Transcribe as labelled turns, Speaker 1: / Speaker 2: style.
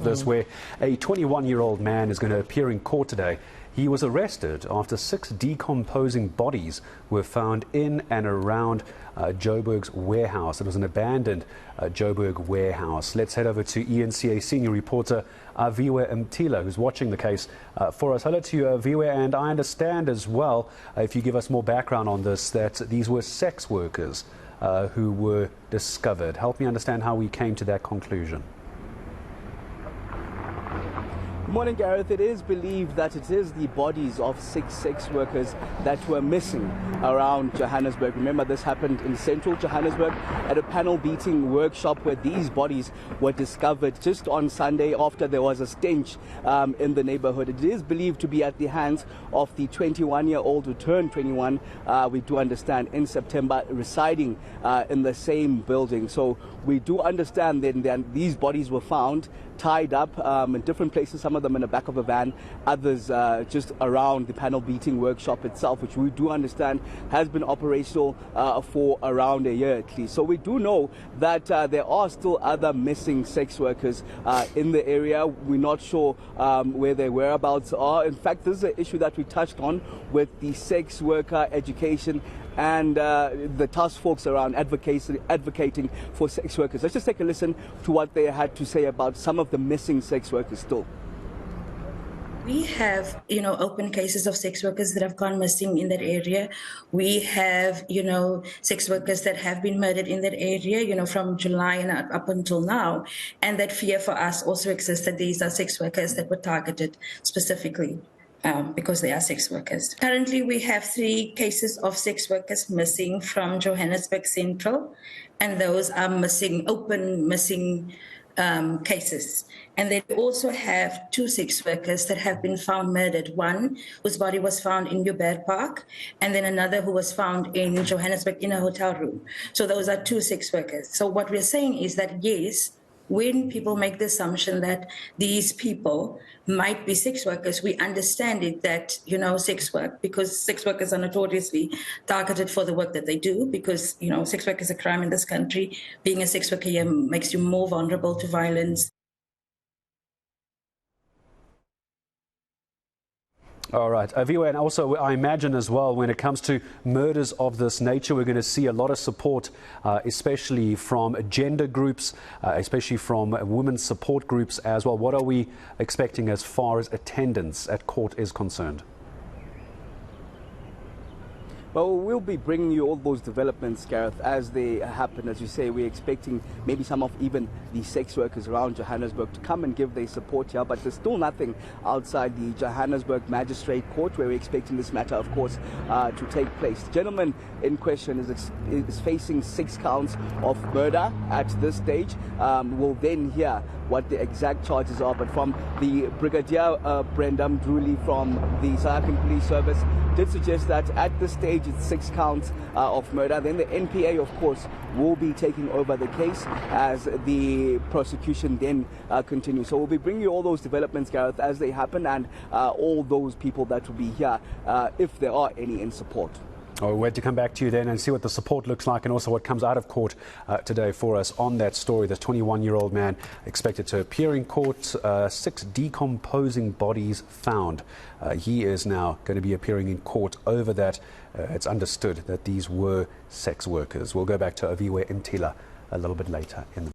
Speaker 1: This where a 21-year-old man is going to appear in court today. He was arrested after 6 decomposing bodies were found in and around Joburg's warehouse. It was an abandoned Joburg warehouse. Let's head over to eNCA senior reporter Aviwe Mtila, who's watching the case for us. Hello to you, Aviwe, and I understand as well, if you give us more background on this, that these were sex workers who were discovered. Help me understand how we came to that conclusion.
Speaker 2: Good morning, Gareth. It is believed that it is the bodies of 6 sex workers that were missing around Johannesburg. Remember, this happened in central Johannesburg at a panel beating workshop where these bodies were discovered just on Sunday after there was a stench in the neighborhood. It is believed to be at the hands of the 21-year-old who turned 21, we do understand, in September, residing in the same building. So we do understand then that these bodies were found tied up in different places, some of them in the back of a van, others just around the panel beating workshop itself, which we do understand has been operational for around a year at least. So we do know that there are still other missing sex workers in the area. We're not sure where their whereabouts are. In fact, this is an issue that we touched on with the sex worker education and the task force around advocating for sex workers. Let's just take a listen to what they had to say about some of the missing sex workers still.
Speaker 3: We have, open cases of sex workers that have gone missing in that area. We have, sex workers that have been murdered in that area, from July and up until now. And that fear for us also exists that these are sex workers that were targeted specifically. Because they are sex workers. Currently, we have 3 cases of sex workers missing from Johannesburg Central, and those are missing cases. And they also have 2 sex workers that have been found murdered. One whose body was found in Joburg Park, and then another who was found in Johannesburg in a hotel room. So those are 2 sex workers. So what we're saying is that, yes, when people make the assumption that these people might be sex workers, we understand it that, sex work, because sex workers are notoriously targeted for the work that they do, because, sex work is a crime in this country. Being a sex worker here makes you more vulnerable to violence.
Speaker 1: All right, Aviwe, and also I imagine as well when it comes to murders of this nature, we're going to see a lot of support, especially from gender groups, especially from women's support groups as well. What are we expecting as far as attendance at court is concerned?
Speaker 2: Well, we'll be bringing you all those developments, Gareth, as they happen. As you say, we're expecting maybe some of even the sex workers around Johannesburg to come and give their support here, but there's still nothing outside the Johannesburg Magistrate Court where we're expecting this matter, of course, to take place. The gentleman in question is facing 6 counts of murder at this stage. We'll then hear what the exact charges are, but from the Brigadier Brendam Druli from the South African Police Service did suggest that at this stage it's 6 counts of murder. Then the NPA, of course, will be taking over the case as the prosecution then continues. So we'll be bringing you all those developments, Gareth, as they happen, and all those people that will be here, if there are any, in support.
Speaker 1: We'll wait to come back to you then and see what the support looks like and also what comes out of court today for us on that story. This 21-year-old man expected to appear in court, 6 decomposing bodies found. He is now going to be appearing in court over that. It's understood that these were sex workers. We'll go back to Aviwe Mtila a little bit later in the